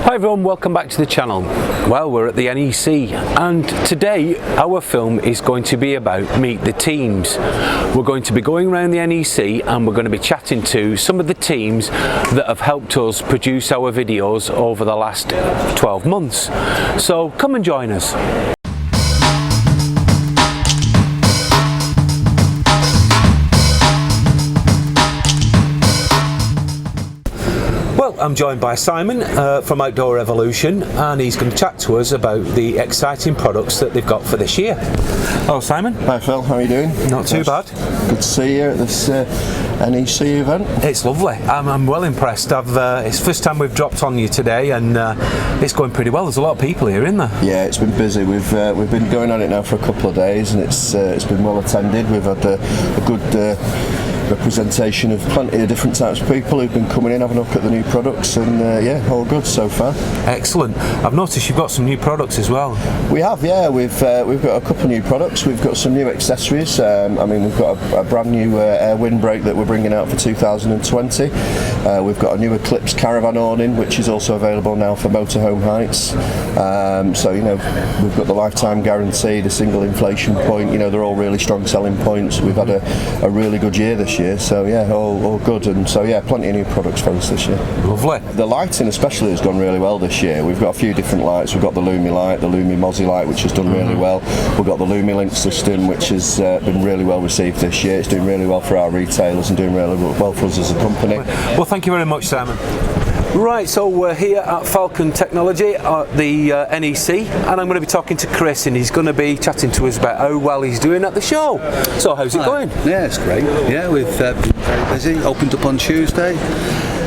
Hi everyone, welcome back to the channel. Well, we're at the NEC and today our film is going to be about Meet the Teams. We're going to be going around the NEC and we're going to be chatting to some of the teams that have helped us produce our videos over the last 12 months. So come and join us. Well, I'm joined by Simon from Outdoor Evolution, and he's going to chat to us about the exciting products that they've got for this year. Hello Simon. Hi Phil, how are you doing? Not too bad. Good to see you at this NEC event. It's lovely. I'm well impressed. It's the first time we've dropped on you today, and it's going pretty well. There's a lot of people here, isn't there? Yeah, it's been busy. We've been going on it now for a couple of days, and it's been well attended. We've had a good representation of plenty of different types of people who've been coming in, having a look at the new products, and yeah, all good so far. Excellent. I've noticed you've got some new products as well. We have, yeah. We've got a couple of new products. We've got some new accessories. I mean, we've got a brand new air windbreak that we're bringing out for 2020. We've got a new Eclipse caravan awning, which is also available now for motorhome heights. So, you know, we've got the lifetime guarantee, the single inflation point. You know, they're all really strong selling points. We've had a really good year this year, so yeah, all good, and so yeah, plenty of new products for us this year. Lovely. The lighting especially has gone really well this year. We've got a few different lights. We've got the Lumi light, the Lumi Mozzie light, which has done really well. We've got the Lumi Link system, which has been really well received this year. It's doing really well for our retailers and doing really well for us as a company. Well, thank you very much, Simon. Right, so we're here at Falcon Technology at the NEC, and I'm going to be talking to Chris, and he's going to be chatting to us about how well he's doing at the show. So how's it going? Yeah, it's great. Yeah, we've been very busy. Opened up on Tuesday.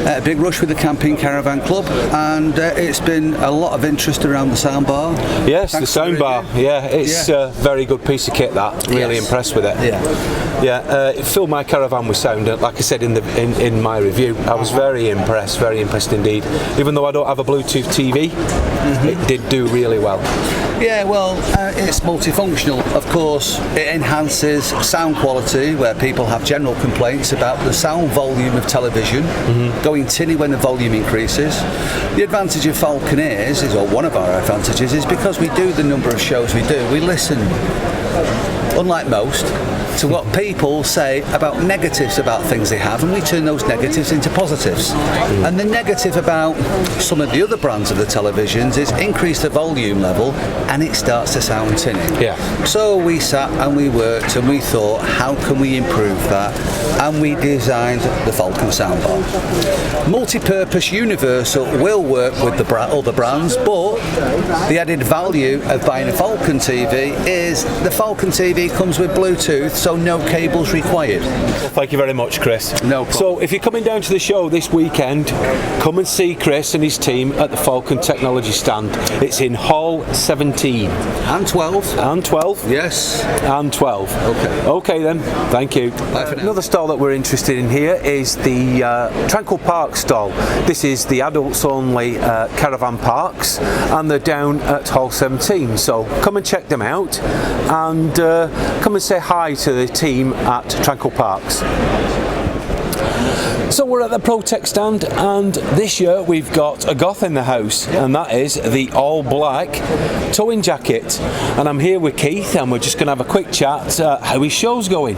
A big rush with the Camping Caravan Club, and it's been a lot of interest around the soundbar. Yes, the soundbar. Yeah, it's a very good piece of kit. That really impressed with it. Yeah. It filled my caravan with sound. Like I said in my review, I was very impressed indeed. Even though I don't have a Bluetooth TV, it did do really well. Yeah, well, it's multifunctional. Of course, it enhances sound quality where people have general complaints about the sound volume of television going tinny when the volume increases. The advantage of Falcon is, or one of our advantages, is because we do the number of shows we do, we listen, unlike most, to what people say about negatives about things they have, and we turn those negatives into positives. And the negative about some of the other brands of the televisions is increase the volume level and it starts to sound tinny. Yeah. So we sat and we worked and we thought, how can we improve that? And we designed the Falcon soundbar. Multi-purpose universal will work with the other brands, but the added value of buying a Falcon TV is the Falcon TV comes with Bluetooth, so no cables required. Well, thank you very much, Chris. No problem. So if you're coming down to the show this weekend, come and see Chris and his team at the Falcon Technology stand. It's in Hall 17. And 12. And 12? Yes. And 12. Okay. Okay then, thank you. Bye for now. Another stall that we're interested in here is the Tranquil Park stall. This is the adults only caravan parks, and they're down at Hall 17. So come and check them out, and come and say hi to the team at Tranquil Parks. So we're at the Protec stand, and this year we've got a goth in the house, and that is the all black towing jacket. And I'm here with Keith, and we're just going to have a quick chat. How is show's going?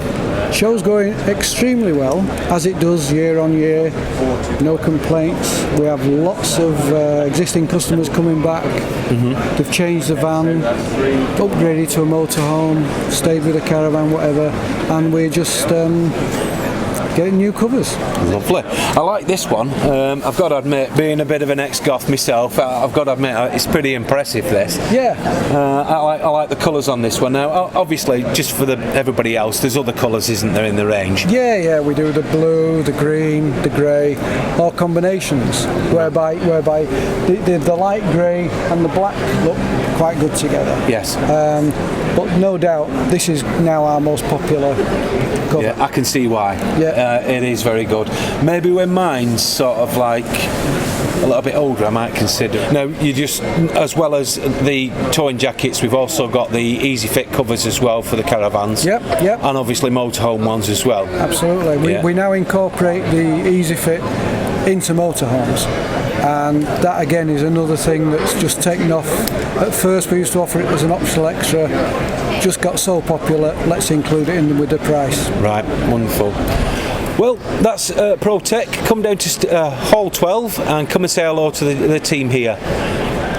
Show's going extremely well, as it does year on year. No complaints. We have lots of existing customers coming back. They've changed the van, upgraded to a motorhome, stayed with a caravan, whatever, and we're just getting new covers. Lovely. I like this one. I've got to admit, being a bit of an ex-goth myself, I've got to admit it's pretty impressive, this. Yeah. I like the colours on this one. Now, obviously, just for everybody else, there's other colours, isn't there, in the range? Yeah, we do the blue, the green, the grey, or combinations, whereby the light grey and the black look quite good together. Yes. But no doubt, this is now our most popular cover. Yeah, I can see why. Yeah. It is very good. Maybe when mine's sort of like a little bit older, I might consider. Now, you just, as well as the towing jackets, we've also got the easy fit covers as well for the caravans. Yep. And obviously motorhome ones as well. Absolutely. We now incorporate the easy fit into motorhomes. And that again is another thing that's just taken off. At first we used to offer it as an optional extra, just got so popular, let's include it in with the price. Right, wonderful. Well, that's Protec. Come down to Hall 12 and come and say hello to the team here.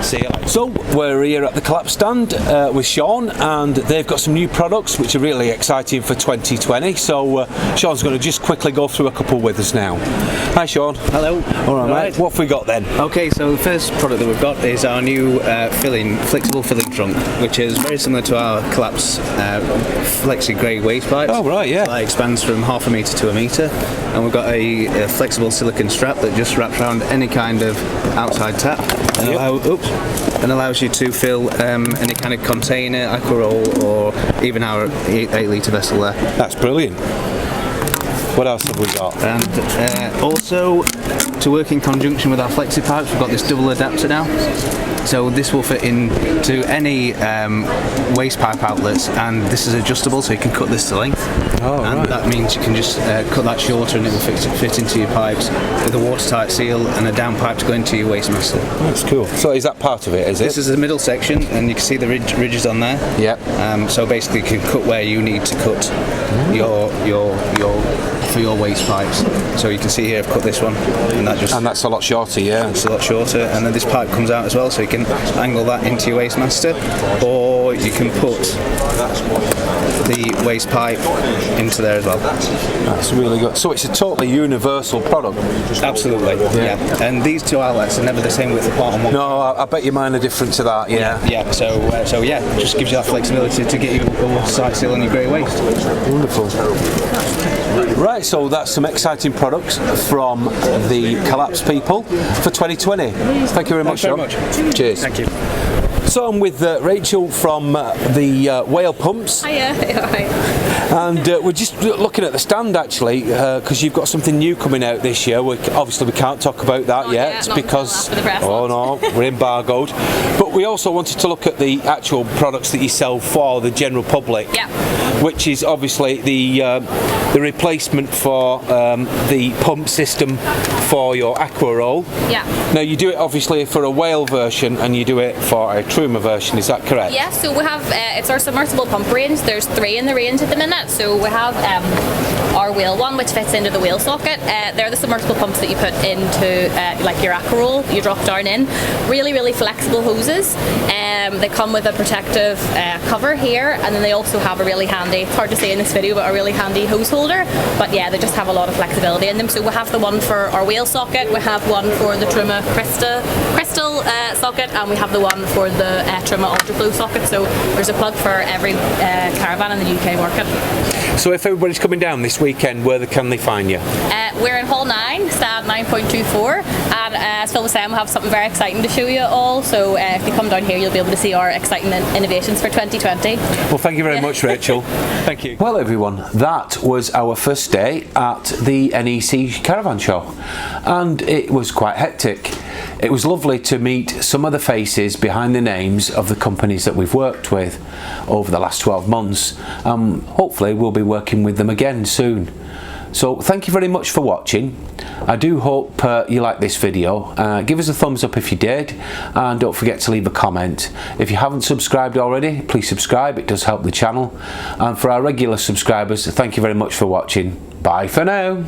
See you later. So we're here at the Colapz stand with Sean, and they've got some new products which are really exciting for 2020. So Sean's going to just quickly go through a couple with us now. Hi Sean. Hello. All right, mate. What have we got then? Okay, so the first product that we've got is our new flexible filling trunk, which is very similar to our Colapz flexi grey waste pipes. Oh right, yeah. That expands from 1/2 metre to 1 metre, and we've got a flexible silicone strap that just wraps around any kind of outside tap and allows you to fill any kind of container, aqua roll, or even our 8 litre vessel there. That's brilliant. What else have we got? And also, to work in conjunction with our flexi pipes, we've got this double adapter now. So this will fit into any waste pipe outlets, and this is adjustable, so you can cut this to length. Oh, and right. that means you can just cut that shorter, and it will fit into your pipes with a watertight seal and a down pipe to go into your waste master. That's cool. So is that part of it? This is the middle section, and you can see the ridges on there. Yeah. So basically, you can cut where you need to cut for your waste pipes. So you can see here I've cut this one, and that's a lot shorter, yeah. It's a lot shorter, and then this pipe comes out as well, so you can angle that into your waste master, or you can put the waste pipe into there as well. That's really good. So it's a totally universal product. Absolutely, yeah. And these two outlets are never the same width apart on one. No, I bet your mine are different to that, yeah. Yeah, so yeah, it just gives you that flexibility to get you a watertight seal on your grey waste. Wonderful. Right, so that's some exciting products from the Colapz people for 2020. Thank you very much, Sean. Cheers. Thank you. So I'm with Rachel from the Whale Pumps. Hiya. And we're just looking at the stand actually, because you've got something new coming out this year. Obviously we can't talk about that yet because we're embargoed. But we also wanted to look at the actual products that you sell for the general public. Yeah. Which is obviously the replacement for the pump system for your aqua roll. Yeah. Now you do it obviously for a whale version and you do it for a Truma version, is that correct? Yeah, so we have, it's our submersible pump range. There's 3 in the range at the minute. So we have our whale one, which fits into the whale socket. They're the submersible pumps that you put into like your aqua roll, you drop down in. Really, really flexible hoses. They come with a protective cover here, and then they also have a really handy, it's hard to see in this video, but a really handy hose holder. But yeah, they just have a lot of flexibility in them. So we have the one for our whale socket, we have one for the Truma crystal socket, and we have the one for the Truma Ultra Flow socket. So there's a plug for every caravan in the UK market. So if everybody's coming down this weekend, where can they find you? We're in Hall 9, stand 9.24, and as Phil was saying, we'll have something very exciting to show you all. So if you come down here, you'll be able to see our exciting innovations for 2020. Well, thank you very much, Rachel. Thank you. Well, everyone, that was our first day at the NEC Caravan Show, and it was quite hectic. It was lovely to meet some of the faces behind the names of the companies that we've worked with over the last 12 months. Hopefully we'll be working with them again soon. So thank you very much for watching. I do hope you liked this video. Give us a thumbs up if you did, and don't forget to leave a comment. If you haven't subscribed already, please subscribe, it does help the channel. And for our regular subscribers, thank you very much for watching. Bye for now.